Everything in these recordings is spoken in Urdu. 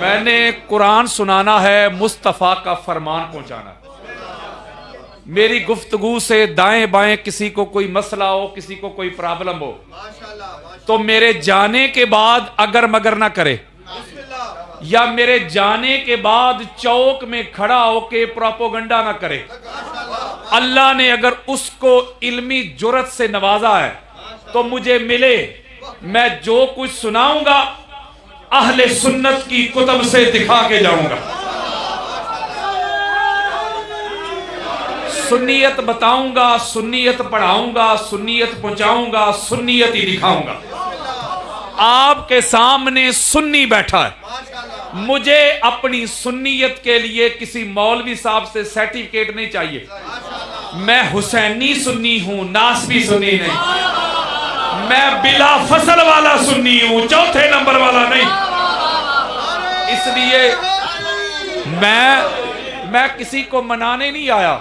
میں نے قرآن سنانا ہے، مصطفیٰ کا فرمان پہنچانا ہے۔ میری گفتگو سے دائیں بائیں کسی کو کوئی مسئلہ ہو، کسی کو کوئی پرابلم ہو، تو میرے جانے کے بعد اگر مگر نہ کرے، یا میرے جانے کے بعد چوک میں کھڑا ہو کے پروپیگنڈا نہ کرے۔ اللہ نے اگر اس کو علمی جرات سے نوازا ہے تو مجھے ملے، میں جو کچھ سناؤں گا اہل سنت کی کتب سے دکھا کے جاؤں گا۔ سنیت بتاؤں گا، سنیت پڑھاؤں گا، سنیت پہنچاؤں گا، سنیت ہی دکھاؤں گا۔ آپ کے سامنے سنی بیٹھا ہے، مجھے اپنی سنیت کے لیے کسی مولوی صاحب سے سرٹیفکیٹ نہیں چاہیے۔ میں حسینی سنی ہوں، ناسبی سنی نہیں۔ میں بلا فصل والا سنی ہوں، چوتھے نمبر والا نہیں۔ اس لیے میں کسی کو منانے نہیں آیا۔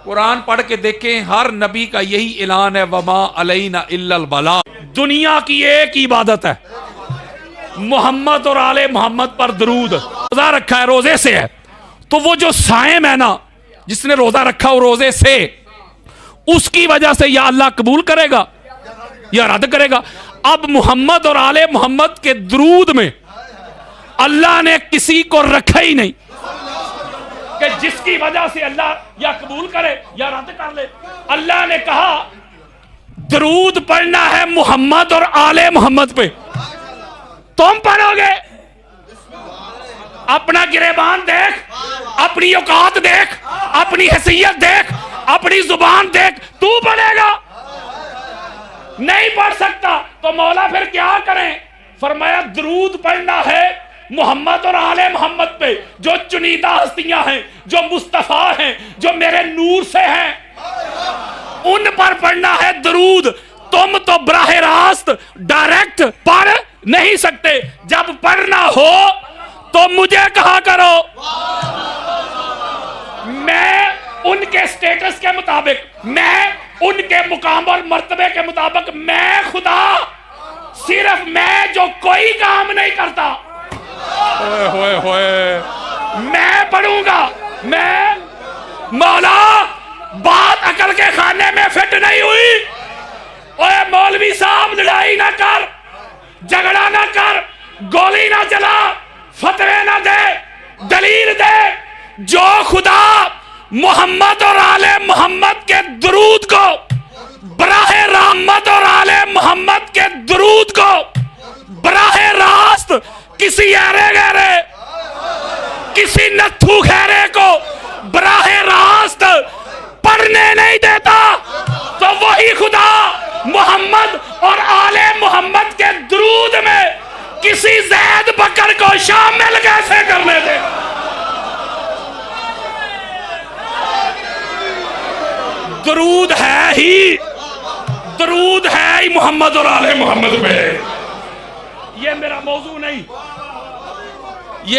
قرآن پڑھ کے دیکھیں، ہر نبی کا یہی اعلان ہے، وما علینا الا البلاغ۔ دنیا کی ایک عبادت ہے، محمد اور آل محمد پر درود۔ روزہ رکھا ہے، روزے سے ہے، تو وہ جو صائم ہے نا، جس نے روزہ رکھا ہو روزے سے، اس کی وجہ سے یا اللہ قبول کرے گا یا رد کرے گا۔ اب محمد اور آل محمد کے درود میں اللہ نے کسی کو رکھا ہی نہیں کہ جس کی وجہ سے اللہ یا قبول کرے یا رد کر لے۔ اللہ نے کہا درود پڑھنا ہے محمد اور آل محمد پہ، تم پڑھو گے۔ اپنا گریبان دیکھ، اپنی اوقات دیکھ، اپنی حیثیت دیکھ، اپنی زبان دیکھ، تو پڑھے گا؟ نہیں پڑھ سکتا تو مولا پھر کیا کریں؟ فرمایا درود پڑھنا ہے محمد اور آل محمد پہ، جو چنیدہ ہستیاں ہیں، جو مصطفیٰ ہیں، جو میرے نور سے ہیں، ان پر پڑھنا ہے درود۔ تم تو براہ راست ڈائریکٹ پڑھ نہیں سکتے، جب پڑھنا ہو تو مجھے کہا کرو۔ میں ان کے سٹیٹس کے مطابق، میں ان کے مقام اور مرتبے کے مطابق، میں خدا صرف میں جو کوئی کام نہیں کرتا ہوئے ہوئے میں پڑھوں گا۔ میں مولا بات عقل کے خانے میں فٹ نہیں ہوئی، اوے مولوی صاحب لڑائی نہ کر، جھگڑا نہ کر، گولی نہ چلا، فتوے نہ دے، دلیل دے۔ جو خدا محمد اور آل محمد کے درود کو، براہ رحمت اور آل محمد کے درود کو براہ راست کسی ایرے گیرے، کسی نتھو خیرے کو براہ راست پڑھنے نہیں دیتا، تو وہی خدا محمد اور آل محمد کے درود میں کسی زید بکر کو شامل کیسے کرنے دے؟ درود ہے ہی محمد اور آل محمد پہ۔ یہ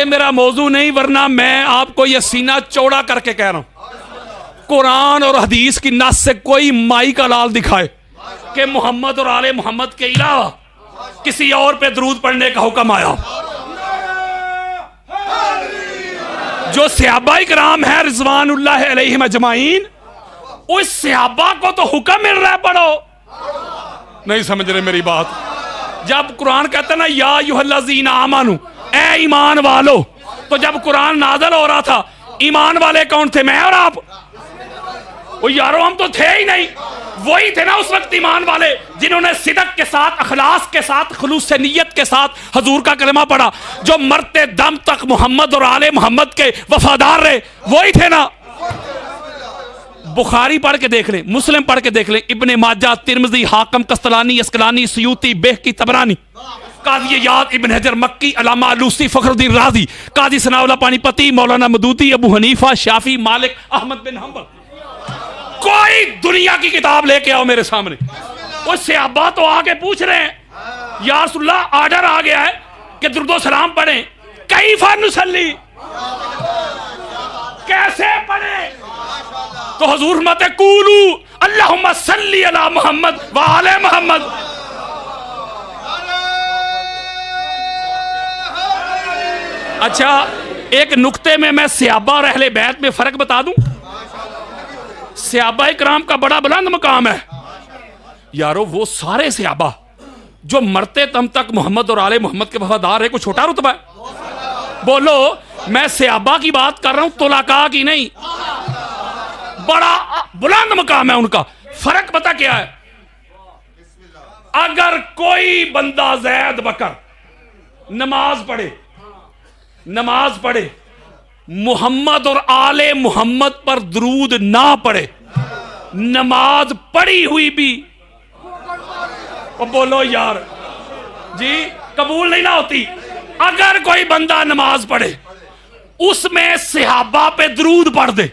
میرا موضوع نہیں، ورنہ میں آپ کو یہ سینہ چوڑا کر کے کہہ رہا ہوں، قرآن اور حدیث کی نص سے کوئی مائی کا لال دکھائے کہ محمد اور آل محمد کے علاوہ کسی اور پہ درود پڑھنے کا حکم آیا۔ جو صحابہ کرام ہیں رضوان اللہ علیہم اجمعین، اس صحابہ کو تو حکم مل رہا ہے پڑھو۔ نہیں سمجھ رہے میری بات؟ جب قرآن کہتا ہے نا یا ایھا الذین آمنو، اے ایمان والو، تو جب قرآن نازل ہو رہا تھا ایمان والے کون تھے؟ میں اور آپ؟ وہ یارو ہم تو تھے ہی نہیں، وہی تھے نا اس وقت ایمان والے جنہوں نے صدق کے ساتھ، اخلاص کے ساتھ، خلوص نیت کے ساتھ حضور کا کلمہ پڑھا، جو مرتے دم تک محمد اور آل محمد کے وفادار رہے، وہی تھے نا۔ بخاری پڑھ کے دیکھ لیں، مسلم پڑھ کے دیکھ لیں، ابن ماجہ، ترمذی، حاکم، قسطلانی، اسقلانی، سیوطی، بیہقی، طبرانی، قاضی یاد، ابن حجر مکی، علامہ علوسی، فخر الدین رازی، قاضی ثناء اللہ پانی پتی، مولانا مدودی، ابو حنیفہ، شافعی، مالک، احمد بن حنبل۔ کوئی دنیا کی کتاب لے کے آؤ میرے سامنے۔ وہ صحابہ تو آگے پوچھ رہے ہیں یا رسول اللہ آرڈر آ گیا ہے کہ درود و سلام پڑھیں، کیف نصلی، کیسے پڑھیں؟ تو حضور فرماتے قولو اللہم صلی علی محمد وآل محمد۔ اچھا ایک نقطے میں صحابہ اور اہل بیت میں فرق بتا دوں. صحابہ کرام کا بڑا بلند مقام ہے یارو. وہ سارے صحابہ جو مرتے دم تک محمد اور آل محمد کے وفادار ہے, کوئی چھوٹا رتبہ ہے؟ بولو. میں صحابہ کی بات کر رہا ہوں, طلقاء کی نہیں. بڑا بلند مقام ہے ان کا. فرق پتہ کیا ہے؟ اگر کوئی بندہ زید بکر نماز پڑھے محمد اور آل محمد پر درود نہ پڑھے, نماز پڑھی ہوئی بھی بولو یار جی قبول نہیں نہ ہوتی. اگر کوئی بندہ نماز پڑھے اس میں صحابہ پہ درود پڑھ دے,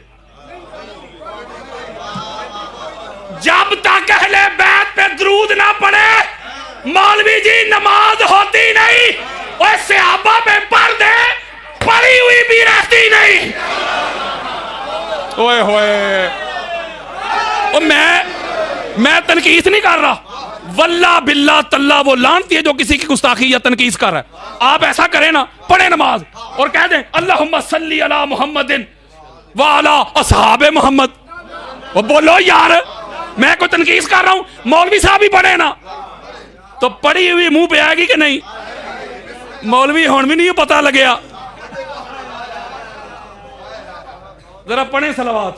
جب تک اہل بیت پہ درود نہ پڑھے مولوی جی نماز ہوتی نہیں. اور صحابہ پہ پڑھ دے, پڑھی ہوئی بھی رہتی نہیں. اوئے ہوئے میں تنقید نہیں کر رہا, واللہ باللہ تاللہ وہ لعنتی ہے جو کسی کی گستاخی یا تنقید کر رہا ہے. آپ ایسا کریں نا, پڑھیں نماز اور کہہ دیں اللہم صلی علی محمد وعلی اصحاب محمد. وہ بولو یار میں کوئی تنقید کر رہا ہوں, مولوی صاحب ہی پڑھے نا تو پڑھی ہوئی منہ پہ آئے گی کہ نہیں؟ مولوی ہون بھی نہیں پتہ لگیا. ذرا پڑھیں صلوات.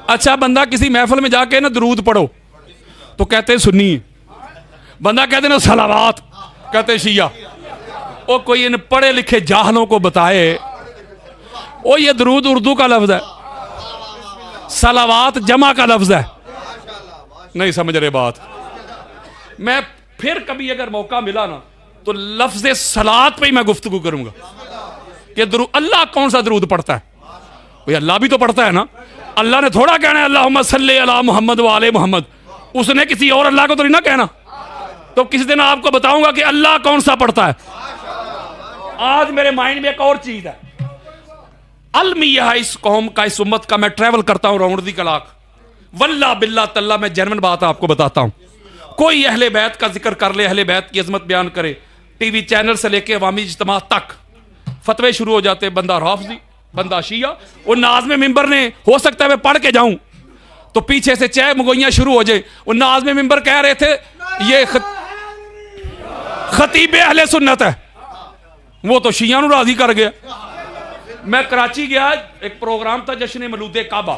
اچھا بندہ کسی محفل میں جا کے نا درود پڑھو تو کہتے ہیں سنی, بندہ کہتے ہیں نا صلوات کہتے ہیں شیعہ. او کوئی ان پڑھے لکھے جاہلوں کو بتائے او یہ درود اردو کا لفظ ہے, صلوات جمع کا لفظ ہے. نہیں سمجھ رہے بات. میں پھر کبھی اگر موقع ملا نا تو لفظ صلات پہ ہی میں گفتگو کروں گا کہ اللہ کون سا درود پڑھتا ہے. بھئی اللہ بھی تو پڑھتا ہے نا. اللہ نے تھوڑا کہنا ہے اللہم صلی علی محمد وعلی محمد, اس نے کسی اور اللہ کو تو نہیں نہ کہنا. تو کسی دن آپ کو بتاؤں گا کہ اللہ کون سا پڑھتا ہے. آج میرے مائنڈ میں ایک اور چیز ہے. المیہ اس قوم کا, اس امت کا. میں ٹریول کرتا ہوں راؤنڈ دی کلاک. واللہ باللہ تاللہ میں جرمن بات آپ کو بتاتا ہوں. کوئی اہل بیت کا ذکر کر لے, اہل بیت کی عظمت بیان کرے, ٹی وی چینل سے لے کے عوامی اجتماع تک فتوے شروع ہو جاتے. بندہ رافضی, بندہ شیعہ. وہ ناظم ممبر نے, ہو سکتا ہے میں پڑھ کے جاؤں تو پیچھے سے چہ مگوئیاں شروع ہو جائے. وہ ناظم ممبر کہہ رہے تھے یہ خطیب اہل سنت ہے, وہ تو شیعہ نو راضی کر گیا. میں کراچی گیا, ایک پروگرام تھا جشن مولود کعبہ,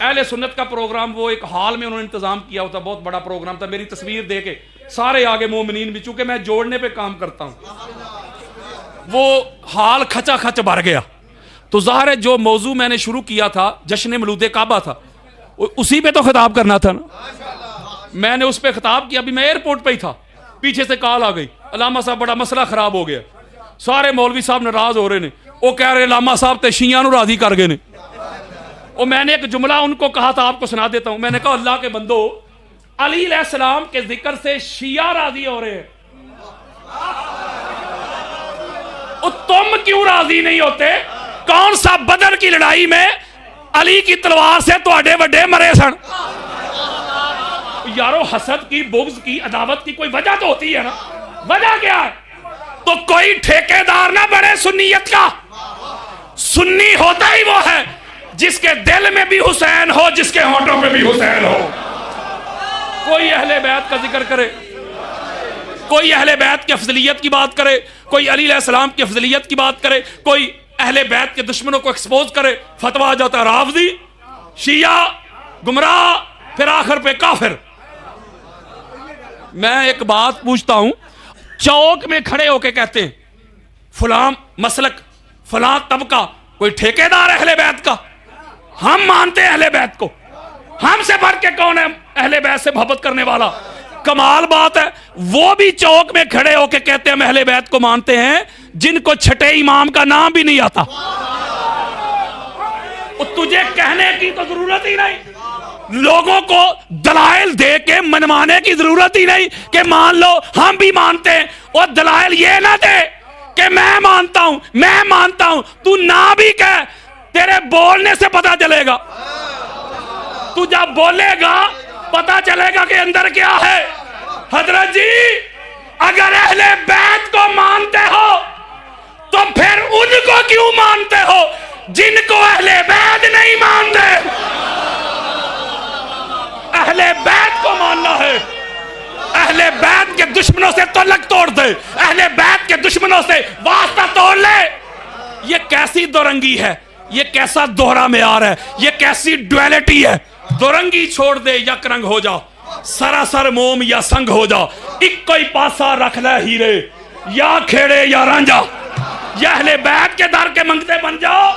اہل سنت کا پروگرام. وہ ایک ہال میں انہوں نے انتظام کیا ہوتا, بہت بڑا پروگرام تھا. میری تصویر دے کے سارے آگے مومنین بھی, چونکہ میں جوڑنے پہ کام کرتا ہوں, وہ ہال کھچا کھچ بھر گیا. تو ظاہر ہے جو موضوع میں نے شروع کیا تھا جشن مولود کعبہ تھا, اسی پہ تو خطاب کرنا تھا نا. میں نے اس پہ خطاب کیا. ابھی میں ایئرپورٹ پہ ہی تھا, پیچھے سے کال آ گئی, علامہ صاحب بڑا مسئلہ خراب ہو گیا. سارے مولوی صاحب ناراض ہو رہے نے. وہ کہہ رہے علامہ صاحب تے شیعہ نو راضی کر گئے نے. اور میں نے ایک جملہ ان کو کہا تھا, آپ کو سنا دیتا ہوں. میں نے کہا اللہ کے بندو, علی علیہ السلام کے ذکر سے شیعہ راضی ہو رہے ہیں, تم کیوں راضی نہیں ہوتے؟ کون سا بدر کی لڑائی میں علی کی تلوار سے تواڈے وڈے مرے سن؟ یارو حسد کی, بغض کی, عداوت کی کوئی وجہ تو ہوتی ہے نا. وجہ کیا ہے؟ تو کوئی ٹھیکیدار نہ بنے سنیت کا. سنی ہوتا ہی وہ ہے جس کے دل میں بھی حسین ہو, جس کے ہونٹوں میں بھی حسین ہو. کوئی اہل بیت کا ذکر کرے, کوئی اہل بیت کی افضلیت کی بات کرے, کوئی علی علیہ السلام کی افضلیت کی بات کرے, کوئی اہل بیت کے دشمنوں کو ایکسپوز کرے, فتویٰ آ جاتا ہے رافضی, شیعہ, گمراہ, پھر آخر پہ کافر. میں ایک بات پوچھتا ہوں, چوک میں کھڑے ہو کے کہتے ہیں فلاں مسلک, فلاں طبقہ, کوئی ٹھیکیدار اہل بیت کا؟ ہم مانتے ہیں اہل بیت کو, ہم سے بڑھ کے کون ہے اہل بیت سے محبت کرنے والا؟ کمال بات ہے, وہ بھی چوک میں کھڑے ہو کے کہتے ہیں ہم اہل بیت کو مانتے ہیں, جن کو چھٹے امام کا نام بھی نہیں آتا. تجھے کہنے کی تو ضرورت ہی نہیں, لوگوں کو دلائل دے کے منوانے کی ضرورت ہی نہیں کہ مان لو ہم بھی مانتے ہیں. اور دلائل یہ نہ دے کہ میں مانتا ہوں, میں مانتا ہوں. تو نہ بھی کہہ, تیرے بولنے سے پتا چلے گا. تو جب بولے گا پتا چلے گا کہ اندر کیا ہے. حضرت جی اگر اہل بیت کو مانتے ہو تو پھر ان کو کیوں مانتے ہو جن کو اہل بیت نہیں مانتے؟ اہل بیت کو ماننا ہے، اہل بیت کے دشمنوں سے تعلق توڑ دے، اہل بیت کے دشمنوں سے واسطہ توڑ لے۔ یہ کیسی دورنگی ہے، یہ کیسا دوہرا معیار ہے، یہ کیسی ڈویلٹی ہے؟ دورنگی چھوڑ دے، یک رنگ ہو جا، سراسر موم یا سنگ ہو جا، ایک کوئی پاسا رکھ لے ہیرے، یا کھیڑے یا رانجا، یا اہل بیت کے در کے منگتے بن جاؤ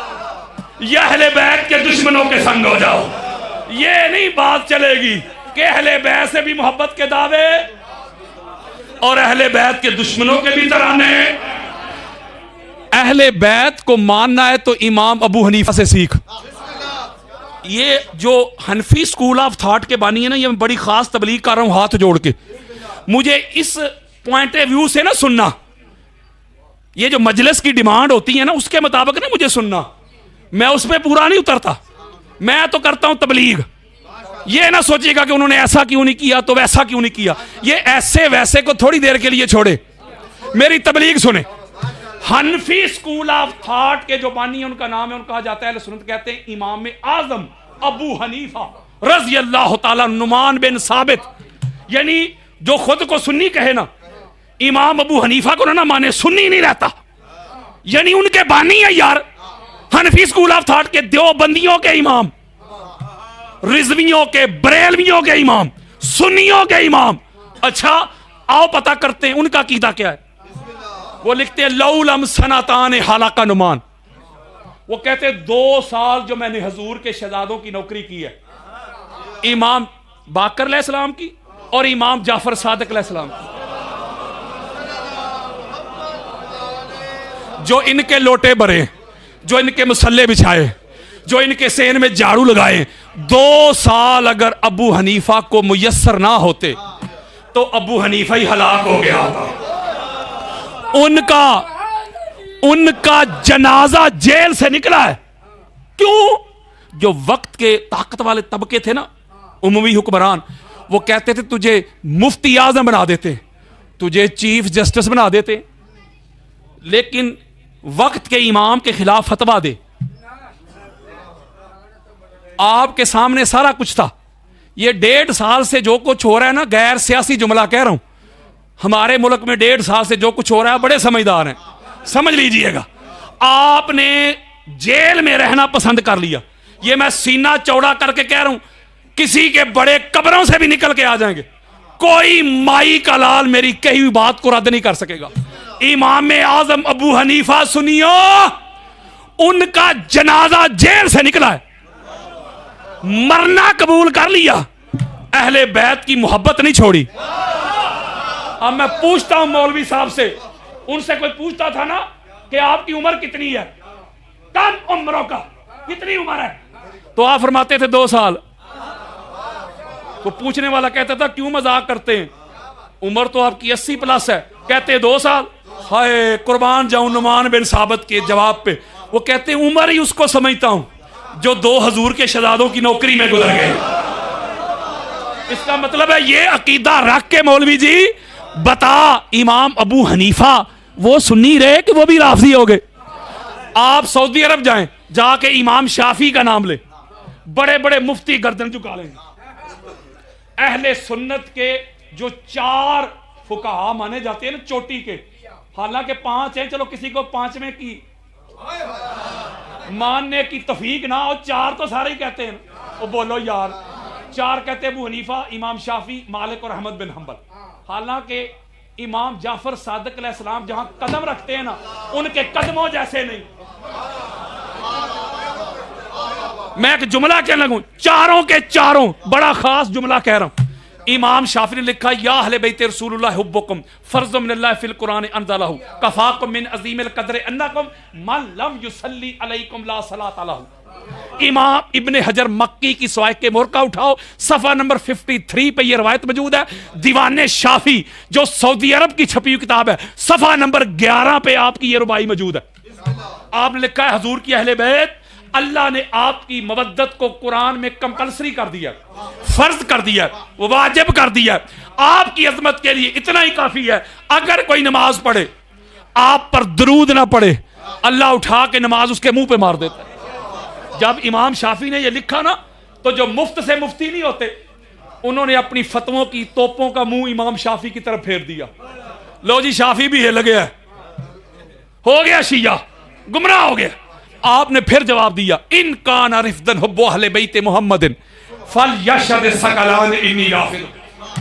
یا اہل بیت کے دشمنوں کے سنگ ہو جاؤ۔ یہ نہیں بات چلے گی کہ اہل بیت سے بھی محبت کے دعوے اور اہل بیت کے دشمنوں کے بھی ترانے۔ اہل بیت کو ماننا ہے تو امام ابو حنیفہ سے سیکھ۔ یہ جو حنفی سکول آف تھاٹ کے بانی ہے نا، یہ میں بڑی خاص تبلیغ کر رہا ہوں ہاتھ جوڑ کے، مجھے اس پوائنٹ ویو سے نہ سننا، یہ جو مجلس کی ڈیمانڈ ہوتی ہے نا اس کے مطابق نہ مجھے سننا، میں اس پہ پورا نہیں اترتا، میں تو کرتا ہوں تبلیغ۔ یہ نہ سوچے گا کہ انہوں نے ایسا کیوں نہیں کیا تو ویسا کیوں نہیں کیا، یہ ایسے ویسے کو تھوڑی دیر کے لیے چھوڑے، میری تبلیغ سنیں۔ حنفی سکول آف تھاٹ کے جو بانی ہیں ان کا نام ہے، ان کہا جاتا ہے اہل سنت کہتے ہیں امام اعظم ابو حنیفہ رضی اللہ تعالیٰ، نعمان بن ثابت، یعنی جو خود کو سنی کہے نا، امام ابو حنیفہ کو نہ مانے سنی نہیں رہتا، یعنی ان کے بانی ہیں یار، حنفی سکول آف تھاٹ کے دیوبندیوں کے امام، رضویوں کے، بریلویوں کے امام، سنیوں کے امام۔ اچھا آؤ پتہ کرتے ہیں ان کا عقیدہ کیا ہے۔ وہ لکھتے ہیں لو لم سنتان حلق نعمان، وہ کہتے ہیں 2 سال جو میں نے حضور کے شہزادوں کی نوکری کی ہے، امام باقر علیہ السلام کی اور امام جعفر صادق علیہ السلام کی، جو ان کے لوٹے برے، جو ان کے مسلے بچھائے، جو ان کے سین میں جھاڑو لگائے، 2 سال اگر ابو حنیفہ کو میسر نہ ہوتے تو ابو حنیفہ ہی ہلاک ہو گیا ہوتا۔ ان کا جنازہ جیل سے نکلا ہے، کیوں؟ جو وقت کے طاقت والے طبقے تھے نا، عمومی حکمران، وہ کہتے تھے تجھے مفتی اعظم بنا دیتے، تجھے چیف جسٹس بنا دیتے، لیکن وقت کے امام کے خلاف فتویٰ دے۔ آپ کے سامنے سارا کچھ تھا، یہ 1.5 سال سے جو کچھ ہو رہا ہے نا، غیر سیاسی جملہ کہہ رہا ہوں، ہمارے ملک میں 1.5 سال سے جو کچھ ہو رہا ہے بڑے سمجھدار ہیں، سمجھ لیجئے گا۔ آپ نے جیل میں رہنا پسند کر لیا، یہ میں سینہ چوڑا کر کے کہہ رہا ہوں، کسی کے بڑے قبروں سے بھی نکل کے آ جائیں گے، کوئی مائی کا لال میری کہی ہوئی بات کو رد نہیں کر سکے گا۔ امام اعظم ابو حنیفہ سنیو، ان کا جنازہ جیل سے نکلا ہے، مرنا قبول کر لیا، اہل بیت کی محبت نہیں چھوڑی۔ اب میں پوچھتا ہوں مولوی صاحب سے، ان سے کوئی پوچھتا تھا نا کہ آپ کی عمر کتنی ہے، کم عمروں کا کتنی عمر ہے، تو آپ فرماتے تھے 2 سال۔ تو پوچھنے والا کہتا تھا کیوں مذاق کرتے ہیں، عمر تو آپ کی 80 پلس ہے، کہتے 2 سال۔ ہائے قربان جاؤں نعمان بن ثابت کے جواب پہ، وہ کہتے ہیں عمر ہی اس کو سمجھتا ہوں جو 2 حضور کے شہزادوں کی نوکری میں گزر گئے۔ اس کا مطلب ہے یہ عقیدہ رکھ کے مولوی جی بتا امام ابو حنیفہ وہ سنی رہے کہ وہ بھی رافضی ہو گئے۔ آپ سعودی عرب جائیں، جا کے امام شافعی کا نام لیں، بڑے بڑے مفتی گردن جھکا لیں گے۔ اہل سنت کے جو 4 فقہا مانے جاتے ہیں نا چوٹی کے، حالانکہ 5 ہیں، چلو کسی کو 5ویں کی ماننے کی توفیق نہ ہو، 4 تو سارے ہی کہتے ہیں، وہ بولو یار، 4 کہتے ہیں ابو حنیفہ، امام شافعی، مالک اور احمد بن حنبل۔ حالانکہ امام جعفر صادق علیہ السلام جہاں قدم رکھتے ہیں نا، ان کے قدموں جیسے نہیں۔ میں ایک جملہ کہنے لگوں، 4 کے 4 بڑا خاص جملہ کہہ رہا ہوں۔ امام شافعی نے لکھا یا اہل بیت رسول اللہ حبکم فرض من اللہ فی القرآن انزلہ کفاکم من عظیم القدر انکم من لم یصلی علیکم لا صلاۃ لہ۔ امام ابن حجر مکی کی سوائے کے مورکہ اٹھاؤ، صفحہ نمبر 53 پہ یہ روایت موجود ہے، دیوان شافی جو سعودی عرب کی چھپی ہوئی کتاب ہے، صفحہ نمبر 11 پہ آپ کی یہ ربائی موجود ہے۔ آپ نے لکھا ہے حضور کی اہل بیت اللہ نے آپ کی مودت کو قرآن میں کمپلسری کر دیا، فرض کر دیا، واجب کر دیا۔ آپ کی عظمت کے لیے اتنا ہی کافی ہے، اگر کوئی نماز پڑھے آپ پر درود نہ پڑھے، اللہ اٹھا کے نماز اس کے منہ پہ مار دیتا ہے۔ جب امام شافعی نے یہ لکھا نا، تو جو مفت سے مفتی نہیں ہوتے، انہوں نے اپنی فتووں کی توپوں کا منہ امام شافعی کی طرف پھیر دیا۔ لو جی شافعی بھی ہل گیا، ہو گیا شیعہ، گمراہ ہو گیا۔ آپ نے پھر جواب دیا، ان کان رفدن حب اہل بیت محمد فلیشهد الثقلان انی رافض۔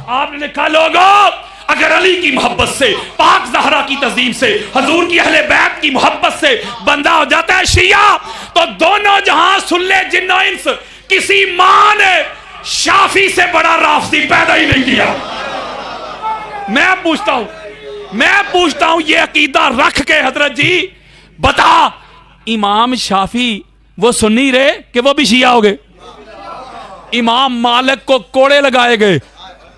آپ نے لکھا لوگوں، اگر علی کی محبت سے، پاک زہرا کی تعظیم سے، حضور کی اہل بیت کی محبت سے بندہ ہو جاتا ہے شیعہ، تو دونوں جہاں سن لے جن و انس، کسی ماں نے شافعی سے بڑا رافضی پیدا ہی نہیں کیا۔ میں پوچھتا ہوں یہ عقیدہ رکھ کے حضرت جی بتا، امام شافعی وہ سنی رہے کہ وہ بھی شیعہ ہو گئے؟ امام مالک کو کوڑے لگائے گئے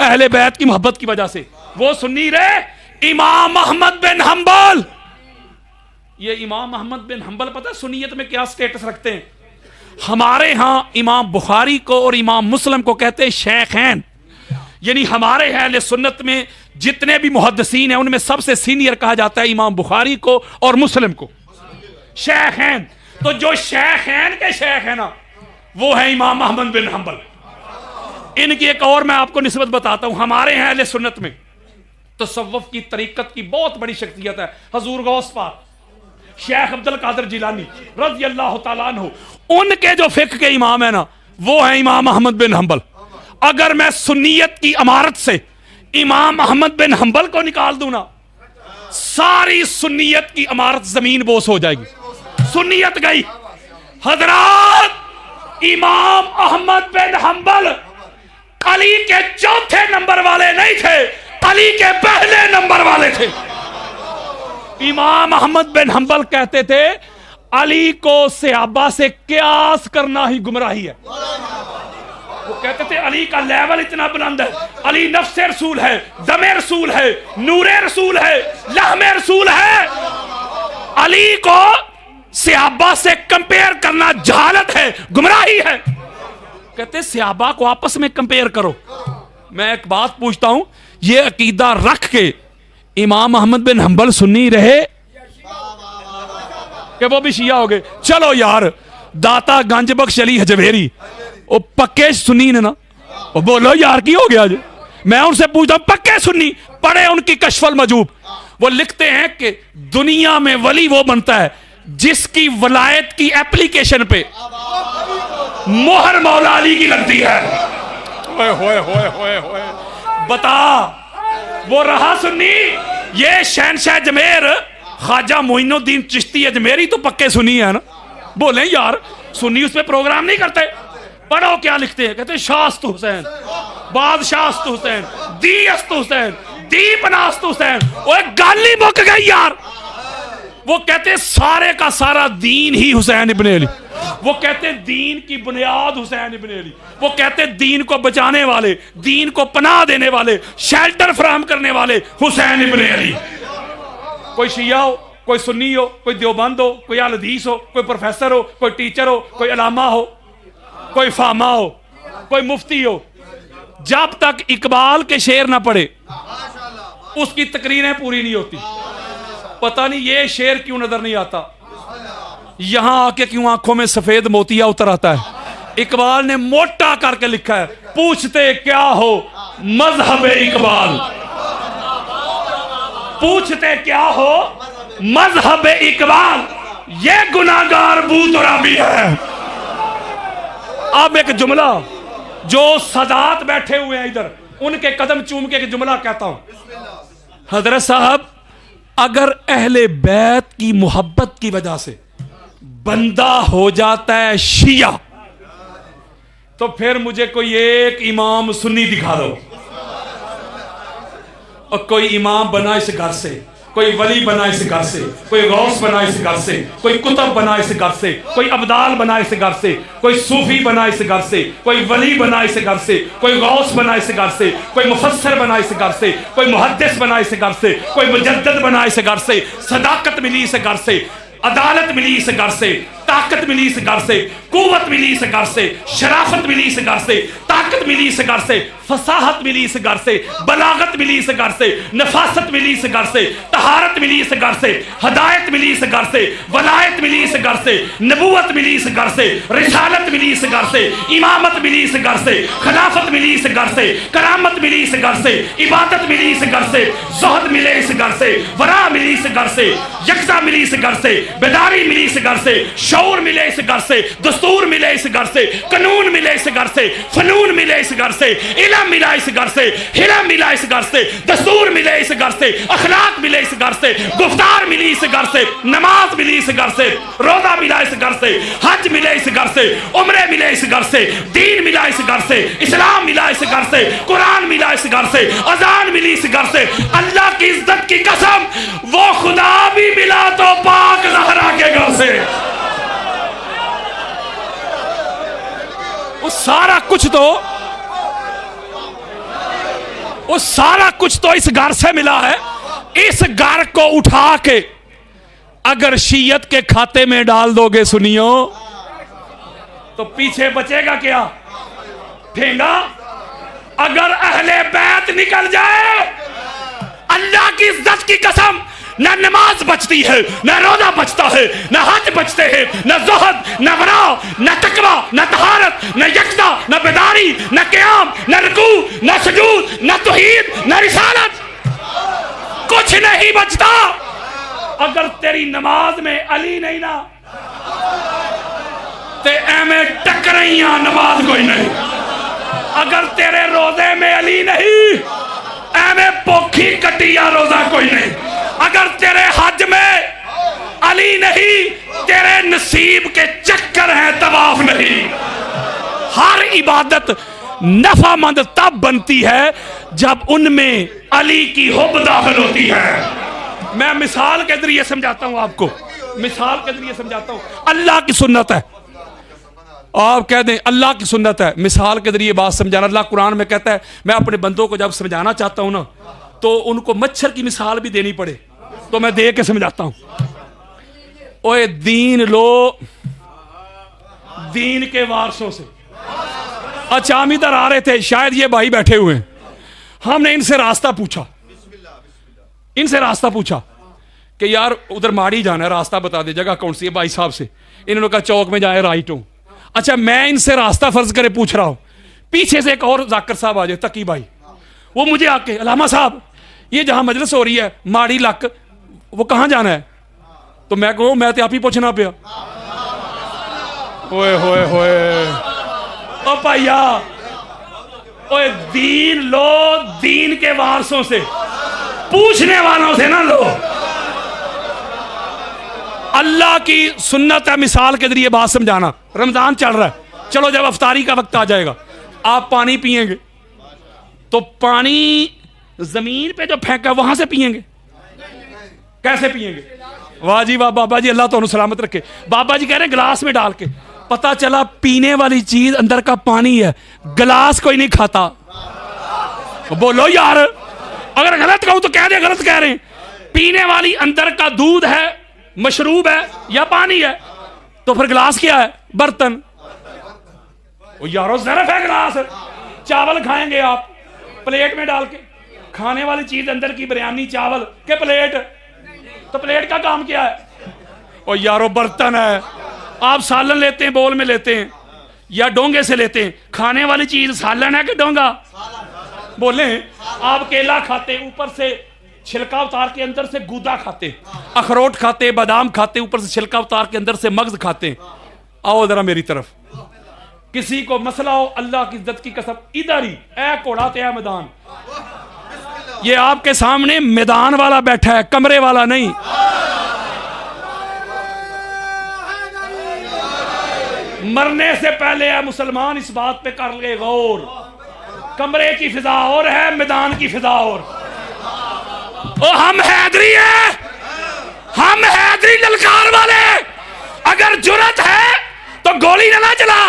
اہل بیت کی محبت کی وجہ سے، وہ سنی رہے؟ امام احمد بن حنبل، یہ امام احمد بن حنبل پتہ سنیت میں کیا سٹیٹس رکھتے ہیں؟ ہمارے ہاں امام بخاری کو اور امام مسلم کو کہتے ہیں شیخین، یعنی ہمارے اہل سنت میں جتنے بھی محدثین ہیں ان میں سب سے سینئر کہا جاتا ہے امام بخاری کو اور مسلم کو شیخین۔ تو جو شیخین کے شیخ ہیں نا، وہ ہے امام احمد بن حنبل۔ ان کی ایک اور میں آپ کو نسبت بتاتا ہوں، ہمارے ہیں اہل سنت میں تصوف کی طریقت کی بہت بڑی شخصیت ہے حضور غوث پاک شیخ عبد القادر جیلانی رضی اللہ تعالیٰ عنہ، ان کے جو فقہ کے امام ہیں نا، وہ ہیں امام احمد بن حنبل۔ اگر میں سنیت کی عمارت سے امام احمد بن حنبل کو نکال دوں نا، ساری سنیت کی عمارت زمین بوس ہو جائے گی، سنیت گئی۔ حضرات، امام احمد بن حنبل علی کے چوتھے نمبر والے نہیں تھے، علی کے پہلے نمبر والے تھے۔ امام احمد بن حنبل کہتے تھے علی کو صحابہ سے قیاس کرنا ہی گمراہی ہے۔ وہ کہتے تھے علی کا لیول اتنا بلند ہے، علی نفس رسول ہے، دم رسول ہے، نور رسول ہے، لحم رسول ہے۔ علی کو صحابہ سے کمپیئر کرنا جہالت ہے، گمراہی ہے۔ کہتے صحابہ کو آپس میں کمپیئر کرو۔ میں ایک بات پوچھتا ہوں، یہ عقیدہ رکھ کے امام احمد بن حنبل سنی رہے کہ وہ بھی شیعہ ہو گئے؟ چلو یار، داتا گنج بخش علی حجویری وہ پکے سنی نے نا، وہ بولو یار کی ہو گیا؟ میں ان سے پوچھتا ہوں پکے سنی، پڑھے ان کی کشف المجوب، وہ لکھتے ہیں کہ دنیا میں ولی وہ بنتا ہے جس کی ولایت کی اپلیکیشن پہ مہر مولا علی کی لگتی ہے۔ بتا، وہ رہا سنی؟ یہ شہنشاہ جمیر خواجہ معین الدین چشتی اجمیری تو پکے سنی ہے نا۔ بولیں یار، سنی اس پہ پروگرام نہیں کرتے؟ پڑھو کیا لکھتے ہیں، کہتے ہیں شاست حسین، بادشاہ است حسین، دی است حسین، دی پناست حسین۔ وہ ایک گالی مک گئی یار۔ وہ کہتے ہیں سارے کا سارا دین ہی حسین ابن علی، وہ کہتے ہیں دین کی بنیاد حسین ابن علی، وہ کہتے ہیں دین کو بچانے والے، دین کو پناہ دینے والے، شیلٹر فراہم کرنے والے حسین ابن علی۔ کوئی شیعہ ہو، کوئی سنی ہو، کوئی دیوبند ہو، کوئی اہل حدیث ہو، کوئی پروفیسر ہو، کوئی ٹیچر ہو، کوئی علامہ ہو، کوئی فاہمہ ہو، کوئی مفتی ہو، جب تک اقبال کے شعر نہ پڑھے اس کی تقریریں پوری نہیں ہوتی۔ پتہ نہیں یہ شعر کیوں نظر نہیں آتا، یہاں آ کے کیوں آنکھوں میں سفید موتیا اتر آتا ہے۔ اقبال نے موٹا کر کے لکھا ہے، پوچھتے کیا ہو مذہب اقبال، پوچھتے کیا ہو مذہب اقبال، یہ گناہگار بو ترابی ہے۔ اب ایک جملہ جو سادات بیٹھے ہوئے ہیں ادھر، ان کے قدم چوم کے ایک جملہ کہتا ہوں۔ حضرت صاحب، اگر اہل بیت کی محبت کی وجہ سے بندہ ہو جاتا ہے شیعہ، تو پھر مجھے کوئی ایک امام سنی دکھا دو، اور کوئی امام بنا اس گھر سے، کوئی ولی بنا اس گھر سے، کوئی غوث بنا اس گھر سے، کوئی کتب بنا اس گھر سے، کوئی ابدال بنا اس گھر سے، کوئی صوفی بنا اس گھر سے، کوئی ولی بنا اس گھر سے، کوئی غوث بنا اس گھر سے، کوئی مفسر بنا اس گھر سے، کوئی محدث بنا اس گھر سے، کوئی مجدد بنا اس گھر سے، صداقت ملی اس گھر سے، عدالت ملی اس گھر سے، طاقت ملی اس گھر سے، قوت ملی اس گھر سے، شرافت ملی اس گھر سے، طاقت ملی اس گھر سے، فصاحت ملی اس گھر سے، بلاغت ملی اس گھر سے، نفاست ملی اس گھر سے، طہارت ملی اس گھر سے، ہدایت ملی اس گھر سے، ولایت ملی اس گھر سے، نبوت ملی اس گھر سے، رسالت ملی اس گھر سے، امامت ملی اس گھر سے، خلافت ملی اس گھر سے، کرامت ملی اس گھر سے، عبادت ملی اس گھر سے، زہد ملے اس گھر سے، ورع ملی اس گھر سے، یکتا ملی اس گھر سے، بیداری ملی اس گھر سے، شعور ملے اس گھر سے، دستور ملے اس گھر سے، قانون ملے اس گھر سے، فنون ملے اس گھر سے، علم ملا اس گھر سے، حلم ملا اس گھر سے، دستور ملے اس گھر سے، اخلاق ملے اس گھر سے، گفتار ملی اس گھر سے، نماز ملی اس گھر سے، روزہ ملا اس گھر سے، حج ملے اس گھر سے، عمرے ملے اس گھر سے، دین ملا اس گھر سے، اسلام ملا اس گھر سے، قرآن ملا اس گھر سے، اذان ملی اس گھر سے، اللہ کی عزت کی قسم وہ خدا بھی ملا تو پاک زہرا کے گھر سے۔ وہ سارا کچھ تو اس گھر سے ملا ہے۔ اس گھر کو اٹھا کے اگر شیعت کے کھاتے میں ڈال دو گے سنیو تو پیچھے بچے گا کیا؟ پھینگا۔ اگر اہل بیت نکل جائے اللہ کی عزت کی قسم نہ نماز بچتی ہے، نہ روزہ بچتا ہے، نہ حج بچتے ہیں، نہ زہد، نہ ورع، نہ تقوی، نہ طہارت، نہ یکتا، نہ بیداری، نہ قیام، نہ رکوع، نہ سجود، نہ توحید، نہ رسالت، کچھ نہیں بچتا۔ اگر تیری نماز میں علی نہیں نا تے ایمیں ٹکرائیاں نماز کوئی نہیں۔ اگر تیرے روزے میں علی نہیں ایمیں پوکھی کٹیا روزہ کوئی نہیں۔ اگر تیرے حج میں علی نہیں تیرے نصیب کے چکر ہیں، طواف نہیں۔ ہر عبادت نفع مند تب بنتی ہے جب ان میں علی کی حب داخل ہوتی ہے۔ میں مثال کے ذریعے سمجھاتا ہوں آپ کو، مثال کے ذریعے سمجھاتا ہوں۔ اللہ کی سنت ہے، آپ کہہ دیں اللہ کی سنت ہے، مثال کے ذریعے بات سمجھانا۔ اللہ قرآن میں کہتا ہے میں اپنے بندوں کو جب سمجھانا چاہتا ہوں نا تو ان کو مچھر کی مثال بھی دینی پڑے تو میں دے کے سمجھاتا ہوں۔ اوے دین لو دین کے وارثوں سے۔ اچھا ہم ادھر آ رہے تھے، شاید یہ بھائی بیٹھے ہوئے ہیں، ہم نے ان سے راستہ پوچھا کہ یار ادھر ماڑی جانا ہے، راستہ بتا دے، جگہ کون سی ہے؟ بھائی صاحب سے انہوں نے کہا چوک میں جائیں، رائٹ ہوں۔ اچھا میں ان سے راستہ فرض کرے پوچھ رہا ہوں، پیچھے سے ایک اور ذاکر صاحب آ جائے، تقی بھائی، وہ مجھے آ کے علامہ صاحب یہ جہاں مجلس ہو رہی ہے ماڑی لک، وہ کہاں جانا ہے؟ تو میں کہوں میں تو آپ ہی پوچھنا پیا۔ اوئے ہوئے ہوئے او پائیا، اوئے دین لو دین کے وارثوں سے، پوچھنے والوں سے نہ لو۔ اللہ کی سنت ہے مثال کے ذریعے بات سمجھانا۔ رمضان چل رہا ہے، چلو جب افطاری کا وقت آ جائے گا آپ پانی پیئیں گے تو پانی زمین پہ جو پھینکا وہاں سے پیئیں گے؟ کیسے پیئیں گے؟ واہ جی واہ بابا جی، اللہ تو انہوں سلامت رکھے۔ بابا جی کہہ رہے ہیں گلاس میں ڈال کے، پتا چلا پینے والی چیز اندر کا پانی ہے، گلاس کوئی نہیں کھاتا۔ بولو یار، اگر غلط کہوں تو کہہ دے غلط کہہ رہے ہیں۔ پینے والی اندر کا دودھ ہے، مشروب ہے یا پانی ہے، تو پھر گلاس کیا ہے؟ برتن۔ یارو ظرف ہے گلاس۔ چاول کھائیں گے آپ پلیٹ میں ڈال کے، کھانے والی چیز اندر کی بریانی چاول کے پلیٹ، تو پلیٹ کا کام کیا ہے؟ اور یارو برتن ہے۔ آپ سالن لیتے ہیں بول میں لیتے ہیں یا ڈونگے سے لیتے ہیں؟ کھانے والی چیز سالن ہے کہ ڈونگا؟ بولیں۔ آپ کیلا کھاتے اوپر سے چھلکا اتار کے اندر سے گودا کھاتے، اخروٹ کھاتے، بادام کھاتے، اوپر سے چھلکا اتار کے اندر سے مغز کھاتے۔ آؤ ذرا میری طرف، کسی کو مسئلہ ہو اللہ کی عزت کی قسم ادھر ہی، اے کوڑا تے اے میدان، یہ آپ کے سامنے میدان والا بیٹھا ہے، کمرے والا نہیں۔ مرنے سے پہلے اے مسلمان اس بات پہ کر لے غور، کمرے کی فضا اور ہے، میدان کی فضا اور۔ ہم حیدری ہیں، ہم حیدری للکار والے، اگر جرت ہے تو گولی نہ چلا،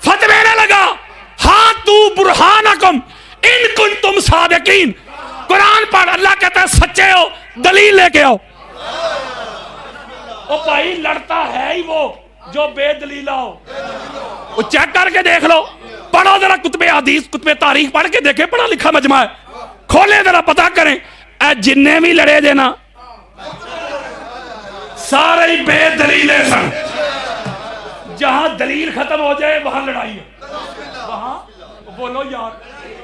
فتوے نہ لگا، ہاتھو برہانکم ان کنتم صادقین۔ قرآن پڑھ، اللہ کہتا ہے سچے ہو دلیل لے کے آؤ۔ وہ بھائی لڑتا ہے ہی وہ جو بے دلیلہ ہو. وہ چیک کر کے دیکھ لو, پڑھو ذرا کتب حدیث کتب تاریخ پڑھ کے دیکھیں, پڑھا لکھا مجمع ہے, کھولے ذرا پتا کریں. اے جننے بھی لڑے دینا سارے ہی بے دلیلیں سن. جہاں دلیل ختم ہو جائے وہاں لڑائی ہے. وہاں بولو یار,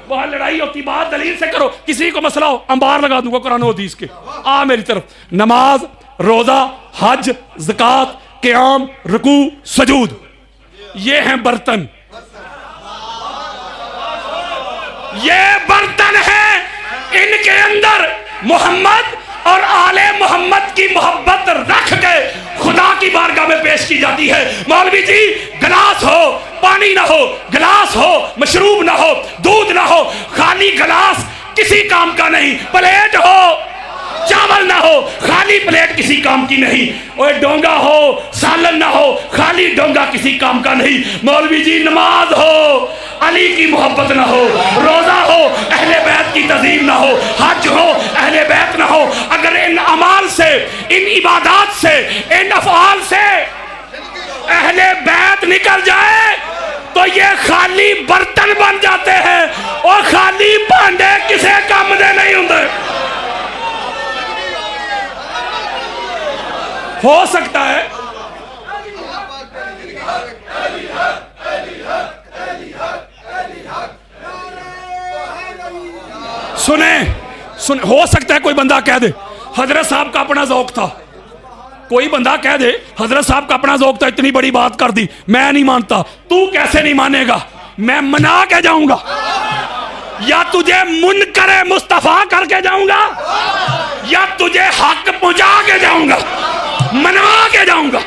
وہاں لڑائی ہوتی, بات دلیل سے کرو. کسی کو مسئلہ ہو انبار لگا دوں گا قرآن و حدیث کے, آ میری طرف. نماز, روزہ, حج, زکوٰۃ, قیام, رکوع, سجود, یہ ہیں برتن. یہ برتن ہیں, ان کے اندر محمد اور آل محمد کی محبت رکھ کے خدا کی بارگاہ میں پیش کی جاتی ہے. مولوی جی گلاس ہو, پانی نہ ہو, گلاس ہو, مشروب نہ ہو, دودھ نہ ہو, خالی گلاس کسی کام کا نہیں. پلیٹ ہو, چاول نہ ہو, خالی پلیٹ کسی کام کی نہیں. اور ڈونگا ہو, سالن نہ ہو, خالی ڈونگا کسی کام کا نہیں. مولوی جی نماز ہو, علی کی محبت نہ ہو, روزہ ہو, اہل بیت کی تعظیم نہ ہو, حج ہو, اہل بیت نہ ہو. اگر ان اعمال سے, ان عبادات سے, ان افعال سے اہل بیت نکل جائے تو یہ خالی برتن بن جاتے ہیں, اور خالی بھانڈے کسے کام دے نہیں ہوندے. ہو سکتا ہے سنیں, ہو سکتا ہے کوئی بندہ کہہ دے حضرت صاحب کا اپنا ذوق تھا. کوئی بندہ کہہ دے حضرت صاحب کا اپنا ذوق تھا, اتنی بڑی بات کر دی, میں نہیں مانتا. تو کیسے نہیں مانے گا؟ میں منا کے جاؤں گا, یا تجھے منکر مصطفیٰ کر کے جاؤں گا, یا تجھے حق پہنچا کے جاؤں گا, منوا کے جاؤں گا.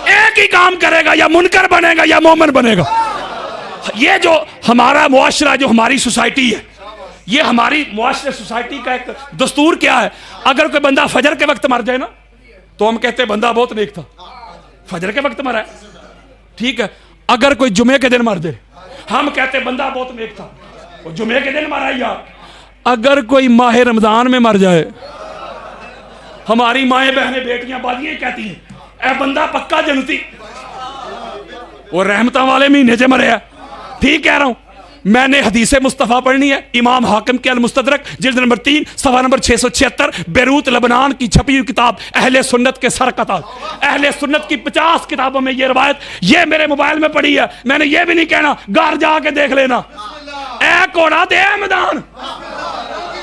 ایک ہی کام کرے گا, یا منکر بنے گا یا مومن بنے گا. یہ جو ہمارا معاشرہ, جو ہماری سوسائٹی ہے, یہ ہماری معاشرے سوسائٹی کا ایک دستور کیا ہے. اگر کوئی بندہ فجر کے وقت مر جائے نا تو ہم کہتے ہیں بندہ بہت نیک تھا, فجر کے وقت مرا ہے, ٹھیک ہے. اگر کوئی جمعے کے دن مر جائے ہم کہتے ہیں بندہ بہت نیک تھا, وہ جمعے کے دن مرا یار. اگر کوئی ماہ رمضان میں مر جائے, ہماری مائیں بہنیں بیٹیاں بازیاں کہتی ہیں اے بندہ پکا جنتی, وہ رحمتہ والے مہینے سے مرے ہے. ٹھیک کہہ رہا ہوں. میں نے حدیث مصطفیٰ پڑھنی ہے, امام حاکم کے المستدرک جلد نمبر 3 صفحہ نمبر 676, بیروت لبنان کی چھپی ہوئی کتاب اہل سنت کے سر قطع. اہل سنت کی 50 کتابوں میں یہ روایت, یہ میرے موبائل میں پڑھی ہے. میں نے یہ بھی نہیں کہنا, گھر جا کے دیکھ لینا. اے کوڑا دے میدان,